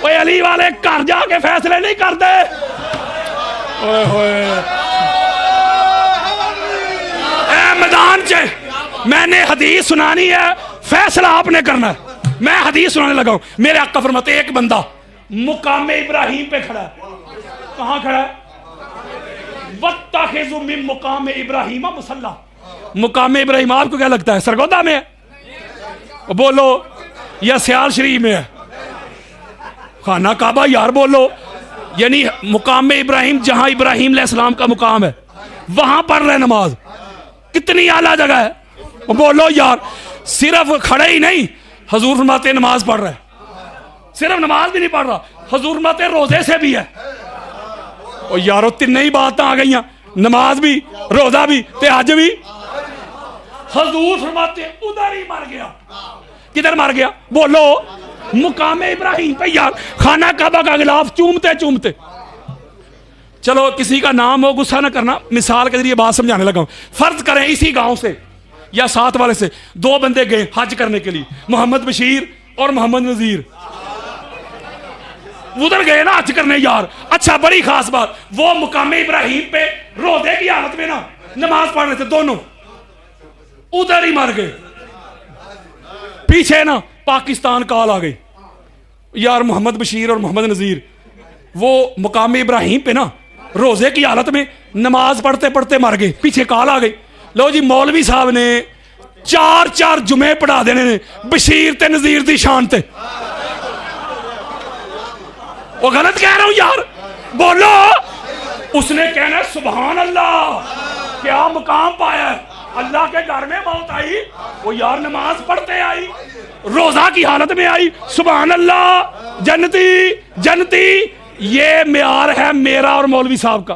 اوے علی والے گھر جا کے فیصلے نہیں کرتے. اوئے ہوئے اے میدان چے, میں نے حدیث سنانی ہے, فیصلہ آپ نے کرنا ہے. میں حدیث سنانے لگا ہوں. میرے آقا فرماتے ایک بندہ مقام ابراہیم پہ کھڑا ہے. کہاں کھڑا ہے؟ وَاتَّخِذُ مِن مقام ابراہیم مصلی. مقام ابراہیم آپ کو کیا لگتا ہے سرگودا میں ہے؟ بولو, یا سیال شریف میں ہے؟ خانہ کعبہ یار بولو. یعنی مقام ابراہیم جہاں ابراہیم علیہ السلام کا مقام ہے وہاں پڑھ رہے نماز. کتنی اعلیٰ جگہ ہے. بولو یار, صرف کھڑے ہی نہیں, حضور فرماتے نماز پڑھ رہے, صرف نماز بھی نہیں پڑھ رہا, حضور فرماتے روزے سے بھی ہے. اور یارو تین ہی باتیں آ گئی ہیں, نماز بھی, روزہ بھی, تے حج بھی. حضور فرماتے ادھر ہی مر گیا. کدھر مر گیا؟ بولو, مقام ابراہیم پہ یار, خانہ کعبہ کا غلاف چومتے چومتے. چلو کسی کا نام ہو, غصہ نہ کرنا, مثال کے ذریعے بات سمجھانے لگا ہوں. فرض کریں اسی گاؤں سے یا ساتھ والے سے دو بندے گئے حج کرنے کے لیے, محمد بشیر اور محمد نذیر. ادھر گئے نا حج کرنے یار. اچھا بڑی خاص بات, وہ مقام ابراہیم پہ روزے کی حالت میں نا نماز پڑھ رہے تھے, دونوں ادھر ہی مر گئے. پیچھے نا پاکستان کال آ گئی یار, محمد بشیر اور محمد نذیر وہ مقام ابراہیم پہ نا روزے کی حالت میں نماز پڑھتے پڑھتے مر گئے. پیچھے کال آ گئی, لو جی مولوی صاحب نے 4 جمعے پڑھا دینے نے بشیر تے نذیر دی شان تے. وہ غلط کہہ رہا ہوں یار, بولو. اس نے کہنا سبحان اللہ, کیا مقام پایا ہے, اللہ کے گھر میں موت آئی, وہ یار نماز پڑھتے آئی, روزہ کی حالت میں آئی, سبحان اللہ, جنتی جنتی. یہ معیار ہے میرا اور مولوی صاحب کا.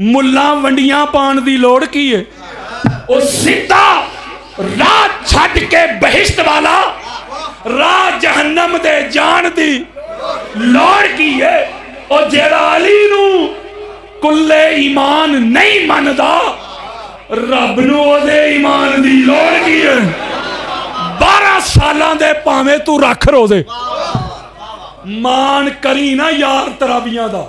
ਮੁੱਲਾਂ ਵੰਡੀਆਂ ਪਾਣ ਦੀ ਲੋੜ ਕੀ ਹੈ ਉਹ ਸਿੱਧਾ ਰਾਹ ਛੱਡ ਕੇ ਬਹਿਸ਼ਤ ਵਾਲਾ ਰਾਹ ਜਹੰਨਮ ਦੇ ਜਾਣ ਦੀ ਲੋੜ ਕੀ ਹੈ ਉਹ ਜਿਹੜਾ ਅਲੀ ਨੂੰ ਕੁੱਲੇ ਈਮਾਨ ਨਹੀਂ ਮੰਨਦਾ ਰੱਬ ਨੂੰ ਉਹਦੇ ਈਮਾਨ ਦੀ ਲੋੜ ਕੀ ਹੈ 12 ਸਾਲਾਂ ਦੇ ਭਾਵੇਂ ਤੂੰ ਰੱਖ ਰੋਜ਼ੇ ਮਾਨ ਕਰੀ ਨਾ ਯਾਰ ਤਰਾਬੀਆਂ ਦਾ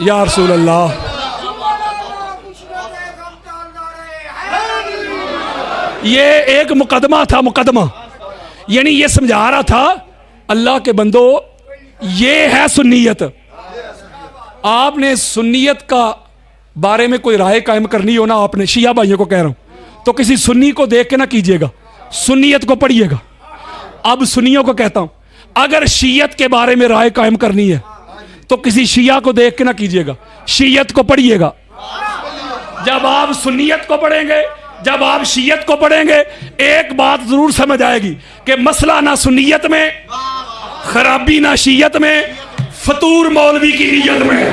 یا رسول اللہ. یہ ایک مقدمہ تھا، مقدمہ، یعنی یہ سمجھا رہا تھا اللہ کے بندو یہ ہے سنیت. آپ نے سنیت کا بارے میں کوئی رائے قائم کرنی ہو نا، آپ نے شیعہ بھائیوں کو کہہ رہا ہوں، تو کسی سنی کو دیکھ کے نہ کیجئے گا، سنیت کو پڑھیے گا. اب سنیوں کو کہتا ہوں اگر شیعت کے بارے میں رائے قائم کرنی ہے تو کسی شیعہ کو دیکھ کے نہ کیجئے گا، شیعت کو پڑھیے گا. جب آپ سنیت کو پڑھیں گے، جب آپ شیعت کو پڑھیں گے، ایک بات ضرور سمجھ آئے گی کہ مسئلہ نہ سنیت میں، خرابی نہ شیعت میں، فطور مولوی کی نیت میں.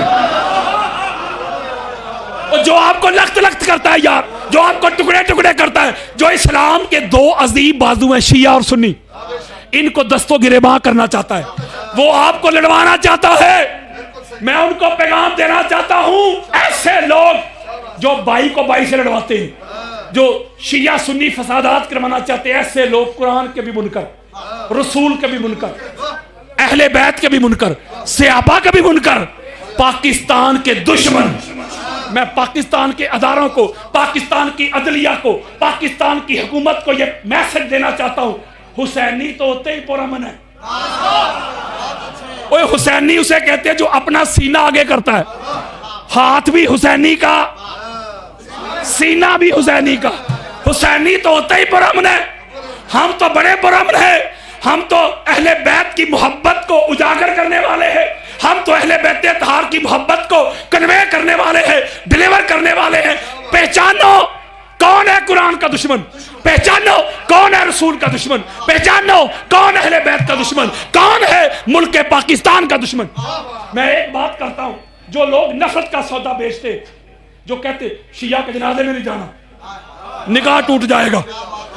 جو آپ کو لخت لخت کرتا ہے یار، جو آپ کو ٹکڑے ٹکڑے کرتا ہے، جو اسلام کے دو عظیم بازو ہیں شیعہ اور سنی، ان کو دست و گریباں کرنا چاہتا ہے، وہ آپ کو لڑوانا چاہتا ہے. میں ان کو پیغام دینا چاہتا ہوں، ایسے لوگ جو بھائی کو بھائی سے لڑواتے ہیں، جو شیعہ سنی فسادات کروانا چاہتے ہیں، ایسے لوگ قرآن کے بھی منکر، رسول کے بھی منکر، اہل بیت کے بھی منکر، صحابہ کے بھی منکر، پاکستان کے دشمن. میں پاکستان کے اداروں کو، پاکستان کی عدلیہ کو، پاکستان کی حکومت کو یہ میسج دینا چاہتا ہوں، حسینی تو ہوتے ہی پرامن ہے. اوہ حسینی اسے کہتے ہیں جو اپنا سینہ آگے کرتا ہے، ہاتھ بھی حسینی کا، سینہ بھی حسینی کا. حسینی تو ہوتا ہی پرامن ہے. ہم تو بڑے پرامن ہیں، ہم تو اہل بیت کی محبت کو اجاگر کرنے والے ہیں، ہم تو اہل بیت اطہار کی محبت کو کنوے کرنے والے ہیں، ڈیلیور کرنے والے ہیں. پہچانو کون ہے قرآن کا دشمن، پہچانو کون ہے رسول کا دشمن، پہچانو کون اہل بیت کا دشمن، کون ہے ملک پاکستان کا دشمن. میں ایک بات کرتا ہوں، جو لوگ نفرت کا سودا بیچتے، جو کہتے شیعہ کے جنازے میں نہیں جانا، نکاح ٹوٹ جائے گا،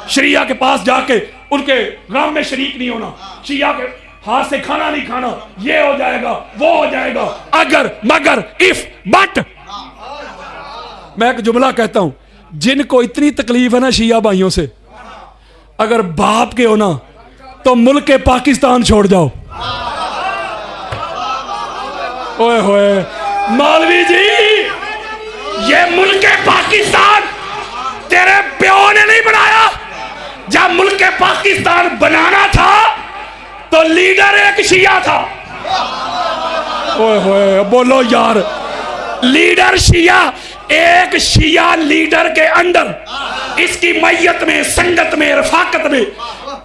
شیعہ کے پاس جا کے ان کے غم میں شریک نہیں ہونا، شیعہ کے ہاتھ سے کھانا نہیں کھانا، یہ ہو جائے گا، وہ ہو جائے گا، اگر مگر اف بٹ. میں ایک جملہ کہتا ہوں، جن کو اتنی تکلیف ہے نا شیعہ بھائیوں سے، اگر باپ کے ہونا تو ملک پاکستان چھوڑ جاؤ. اوئے ہوئے مولوی جی، یہ ملک پاکستان تیرے پیو نے نہیں بنایا. جب ملک پاکستان بنانا تھا تو لیڈر ایک شیعہ تھا. اوئے ہوئے بولو یار، لیڈر شیعہ، ایک شیعہ لیڈر کے اندر، اس کی میت میں، سنگت میں، رفاقت میں،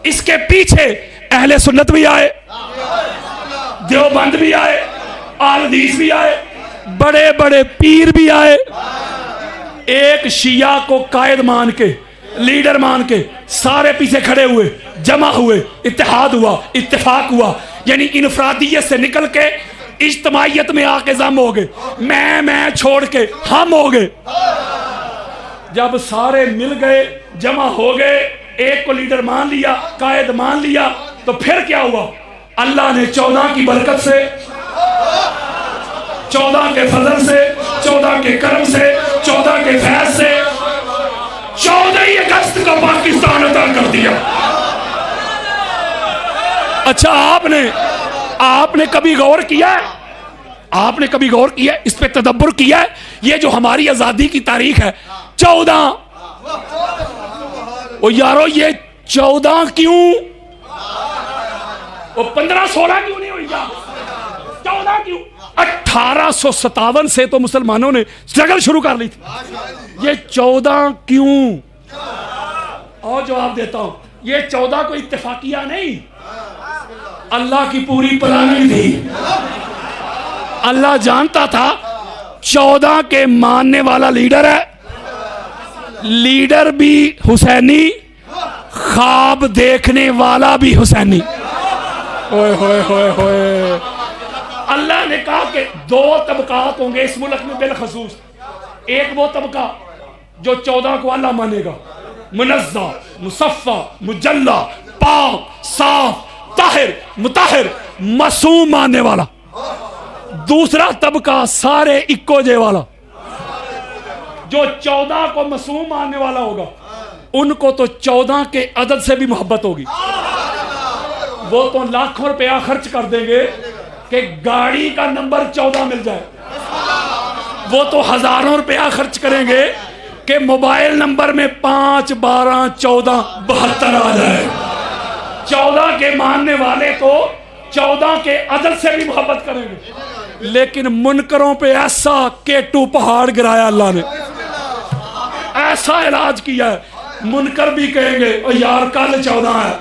اس کے پیچھے اہل سنت بھی آئے، دیوبند بھی آئے، اہل حدیث بھی آئے، بڑے بڑے پیر بھی آئے. ایک شیعہ کو قائد مان کے، لیڈر مان کے سارے پیچھے کھڑے ہوئے، جمع ہوئے، اتحاد ہوا، اتفاق ہوا. یعنی انفرادیت سے نکل کے اجتماعیت میں آ کے ضم ہو گئے، میں چھوڑ کے ہم ہو گئے. جب سارے مل گئے، جمع ہو گئے، ایک کو لیڈر مان لیا، قائد مان لیا، تو پھر کیا ہوا؟ اللہ نے 14 کی برکت سے، 14 کے فضل سے، 14 کے کرم سے، 14 کے فیض سے 14 اگست کو پاکستان عطا کر دیا. اچھا آپ نے کبھی غور کیا ہے؟ آپ نے کبھی غور کیا ہے؟ اس پہ تدبر کیا ہے؟ یہ جو ہماری آزادی کی تاریخ ہے 14، وہ یارو یہ 14 کیوں؟ وہ 15-16 کیوں نہیں ہوئی؟ 14 کیوں؟ 1857 سے تو مسلمانوں نے سٹرگل شروع کر لی تھی. یہ 14 کیوں؟ اور جواب دیتا ہوں، یہ 14 کو اتفاقیہ نہیں، اللہ کی پوری پلاننگ تھی. اللہ جانتا تھا 14 کے ماننے والا لیڈر ہے، لیڈر بھی حسینی، خواب دیکھنے والا بھی حسینی. اوئے ہوئے ہوئے ہوئے. اللہ نے کہا کہ 2 طبقات ہوں گے اس ملک میں بالخصوص. ایک وہ طبقہ جو 14 کو اللہ مانے گا، منزہ، مصفہ، مجلہ، پاک، صاف، طاہر، مطہر، معصوم ماننے والا. دوسرا طبقہ سارے اکو جے والا، جو 14 کو معصوم ماننے والا ہوگا، ان کو تو 14 کے عدد سے بھی محبت ہوگی. وہ تو لاکھوں روپیہ خرچ کر دیں گے کہ گاڑی کا نمبر 14 مل جائے. وہ تو ہزاروں روپیہ خرچ کریں گے کہ موبائل نمبر میں 5 12 14 72 آ جائے. 14 کے ماننے والے تو 14 کے عدد سے بھی محبت کریں گے. لیکن منکروں پہ ایسا کیٹو پہاڑ گرایا اللہ نے, ایسا علاج کیا ہے. منکر بھی کہیں گے او یار کل 14 ہے,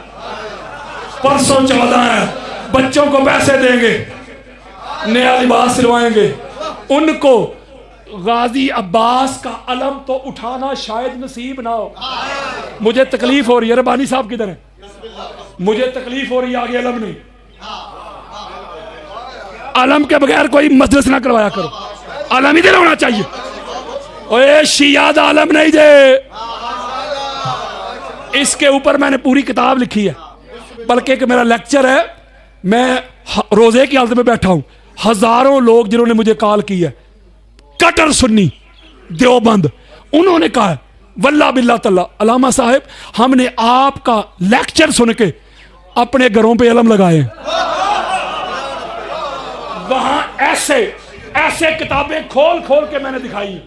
پرسوں 14 ہے, بچوں کو پیسے دیں گے, نیا لباس سلوائیں گے. ان کو غازی عباس کا علم تو اٹھانا شاید نصیب نہ ہو. مجھے تکلیف ہو رہی ہے, ربانی صاحب کدھر ہیں؟ مجھے تکلیف ہو رہی ہے, آگے علم نہیں. علم کے بغیر کوئی مجلس نہ کروایا کرو, علم ادھر ہونا چاہیے. اوے شیعہ دا علم نہیں دے. اس کے اوپر میں نے پوری کتاب لکھی ہے, بلکہ ایک میرا لیکچر ہے. میں روزے کی حالت میں بیٹھا ہوں, ہزاروں لوگ جنہوں نے مجھے کال کی ہے, کٹر سنی دیوبند, انہوں نے کہا ہے واللہ باللہ تعالیٰ علامہ صاحب ہم نے آپ کا لیکچر سن کے اپنے گھروں پہ علم لگائے ہیں. وہاں ایسے ایسے کتابیں کھول کھول کے میں نے دکھائی ہیں,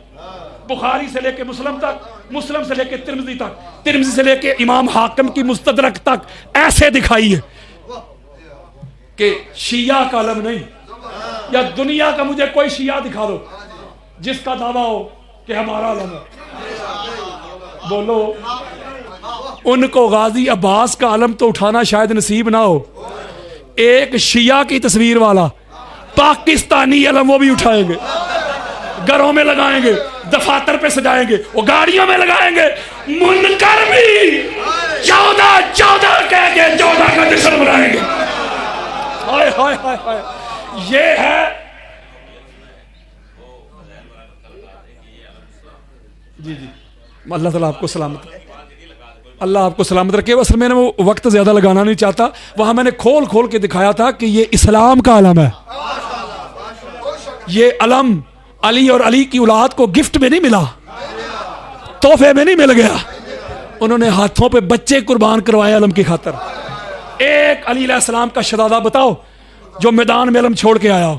بخاری سے لے کے مسلم تک, مسلم سے لے کے ترمذی تک, ترمذی سے لے کے امام حاکم کی مستدرک تک, ایسے دکھائی ہے کہ شیعہ کا علم نہیں. یا دنیا کا مجھے کوئی شیعہ دکھا دو جس کا دعویٰ ہو کہ ہمارا علم ہے, بولو. ان کو غازی عباس کا علم تو اٹھانا شاید نصیب نہ ہو. ایک شیعہ کی تصویر والا پاکستانی علم وہ بھی اٹھائیں گے, گھروں میں لگائیں گے, دفاتر پہ سجائیں گے, وہ گاڑیوں میں لگائیں گے. منکر بھی 14 کہہ کے 14 کا جشن منائیں گے. ہائے ہائے ہائے ہائے. یہ ہے جی جی. اللہ تعالیٰ آپ کو سلامت, اللہ آپ کو سلامت رکھے. اصل میں نے وہ وقت زیادہ لگانا نہیں چاہتا. وہاں میں نے کھول کھول کے دکھایا تھا کہ یہ اسلام کا علم ہے. یہ علم علی اور علی کی اولاد کو گفٹ میں نہیں ملا, تحفے میں نہیں مل گیا. انہوں نے ہاتھوں پہ بچے قربان کروائے علم کی خاطر. ایک علی علیہ السلام کا شہزادہ بتاؤ جو میدان میں علم چھوڑ کے آیا ہو.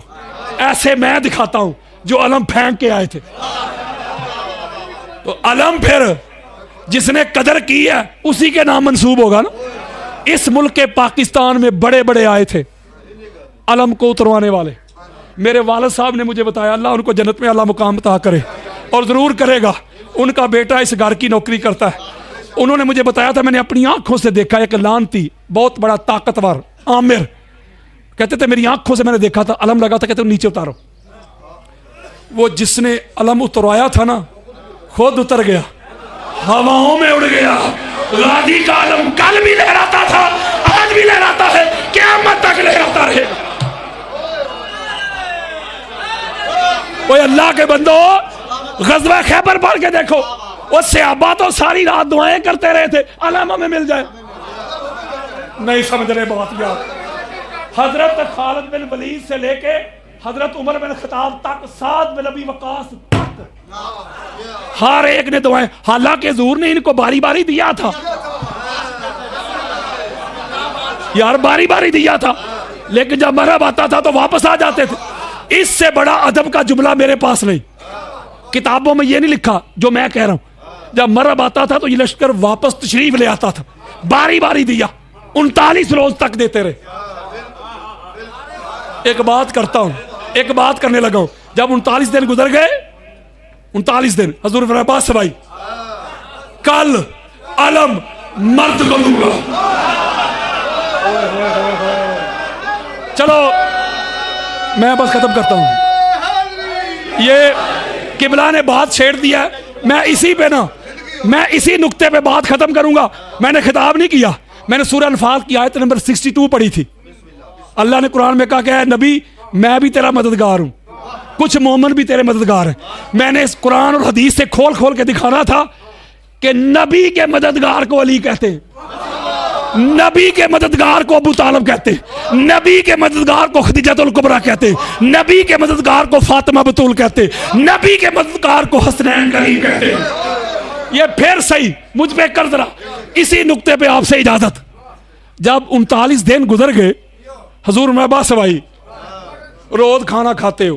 ایسے میں دکھاتا ہوں جو علم پھینک کے آئے تھے. تو علم پھر جس نے قدر کی ہے اسی کے نام منسوب ہوگا نا. اس ملک کے پاکستان میں بڑے بڑے آئے تھے علم کو اتروانے والے. میرے والد صاحب نے مجھے بتایا, اللہ ان کو جنت میں اللہ مقام عطا کرے, اور ضرور کرے گا. ان کا بیٹا اس گھر کی نوکری کرتا ہے. انہوں نے مجھے بتایا تھا, میں نے اپنی آنکھوں سے دیکھا ایک لانتی بہت بڑا طاقتور عامر, کہتے تھے میری آنکھوں سے میں نے دیکھا تھا, علم لگا تھا, کہتے نیچے اتارو. وہ جس نے علم اتروایا تھا نا خود اتر گیا, ہواؤں میں اڑ گیا. غازی کا علم کل بھی لہراتا تھا, آج بھی لہراتا ہے, قیامت تک لہراتا رہے گا. اوے اللہ کے بندو, غزوہ خیبر پڑھ کے دیکھو, وہ صحابہ تو ساری رات دعائیں کرتے رہے تھے علم ہمیں مل جائے. نہیں سمجھ رہے بات یار. حضرت خالد بن ولید سے لے کے حضرت عمر بن خطاب تک, سعد بن ابی وقاص تک, ہر ایک نے دعائیں, حالانکہ حضور نے ان کو باری باری دیا تھا یار, باری باری دیا تھا, لیکن جب مرحب آتا تھا تو واپس آ جاتے تھے. اس سے بڑا ادب کا جملہ میرے پاس نہیں, کتابوں میں یہ نہیں لکھا جو میں کہہ رہا ہوں. جب مرحب آتا تھا تو یہ لشکر واپس تشریف لے آتا تھا. باری باری دیا, 39 روز تک دیتے رہے. ایک بات کرتا ہوں, ایک بات کرنے لگا ہوں. جب 39 دن گزر گئے, 39 دن حضور فرمایا بات سے بھائی کل علم مرد کو دوں گا. چلو میں بس ختم کرتا ہوں. یہ قبلہ نے بات چھیڑ دیا ہے, میں اسی پہ نا, میں اسی نقطے پہ بات ختم کروں گا. میں نے خطاب نہیں کیا, میں نے سورہ انفال کی آیت نمبر 62 پڑھی تھی. اللہ نے قرآن میں کہا کہ اے نبی میں بھی تیرا مددگار ہوں, کچھ مومن بھی تیرے مددگار ہیں. میں نے اس قرآن اور حدیث سے کھول کھول کے دکھانا تھا کہ نبی کے مددگار کو علی کہتے ہیں, نبی کے مددگار کو ابو طالب کہتے ہیں, نبی کے مددگار کو خدیجہ الکبریٰ کہتے ہیں, نبی کے مددگار کو فاطمہ بتول کہتے ہیں, نبی کے مددگار کو حسنین کریم کہتے ہیں. یہ پھر صحیح مجھ پہ کر ذرا اسی نقطے پہ آپ سے اجازت. جب 39 دن گزر گئے, حضور میں بس بھائی روز کھانا کھاتے ہو,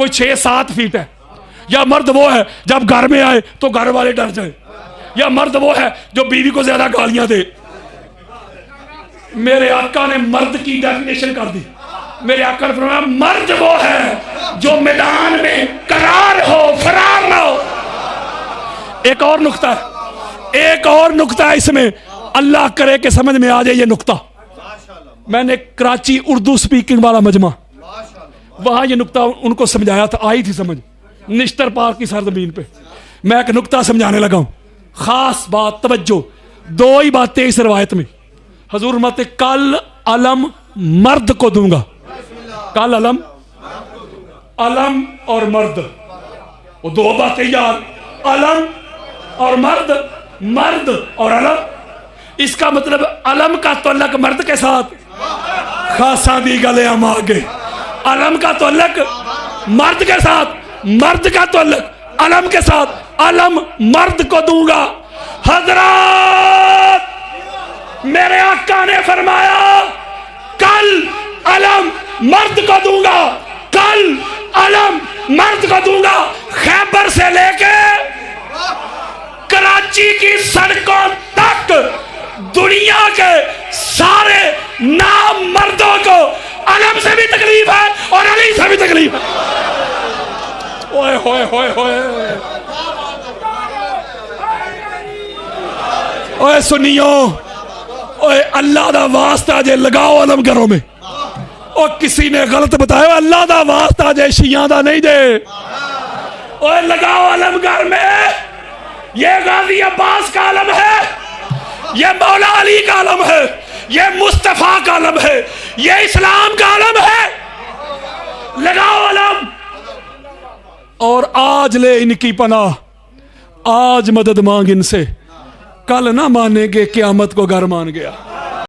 کوئی 6-7 فیٹ ہے. یا مرد وہ ہے جب گھر میں آئے تو گھر والے ڈر جائیں. یا مرد وہ ہے جو بیوی کو زیادہ گالیاں دے. میرے آقا نے مرد کی ڈیفینیشن کر دی. میرے آقا نے فرمایا مرد وہ ہے جو میدان میں قرار ہو، فرار نہ ہو. ایک اور نقطہ ہے، ایک اور نقطہ ہے اس میں، اللہ کرے کہ سمجھ میں آ جائے یہ نقطہ. میں نے کراچی اردو سپیکنگ والا مجمع، وہاں یہ نقطہ ان کو سمجھایا تھا، آئی تھی سمجھ. نشتر پارک کی سرزمین پہ میں ایک نقطہ سمجھانے لگا ہوں. خاص بات، توجہ، 2 ہی باتیں اس روایت میں. حضور فرماتے کل علم مرد کو دوں گا. کل علم اور مرد، وہ 2 باتیں یاد، علم اور مرد، مرد اور علم. اس کا مطلب علم کا تعلق مرد کے ساتھ، خاصا دی گلے ہم آگے. علم کا تعلق مرد کے ساتھ، مرد کا تعلق علم کے ساتھ. علم مرد کو دوں گا. حضرات میرے آقا نے فرمایا کل علم مرد کو دوں گا، کل علم مرد کو دوں گا. خیبر سے لے کے کراچی کی سڑکوں تک دنیا کے سارے نام مردوں کو علم سے بھی تکلیف ہے اور علی سے بھی تکلیف ہے. اوئے ہوئے ہوئے ہوئے، اوئے سنیو، اوئے اللہ دا واسطہ جے لگاؤ علم گھروں میں. اور کسی نے غلط بتایا اللہ دا واسطہ جے شیعہ دا نہیں دے. اوئے لگاؤ علم گھر میں. یہ غازی عباس کا علم ہے، یہ مولا علی کا علم ہے، یہ مصطفیٰ کا علم ہے، یہ اسلام کا علم ہے. لگاؤ علم. اور آج لے ان کی پناہ، آج مدد مانگ ان سے، کل نہ مانیں گے قیامت کو گھر مان گیا.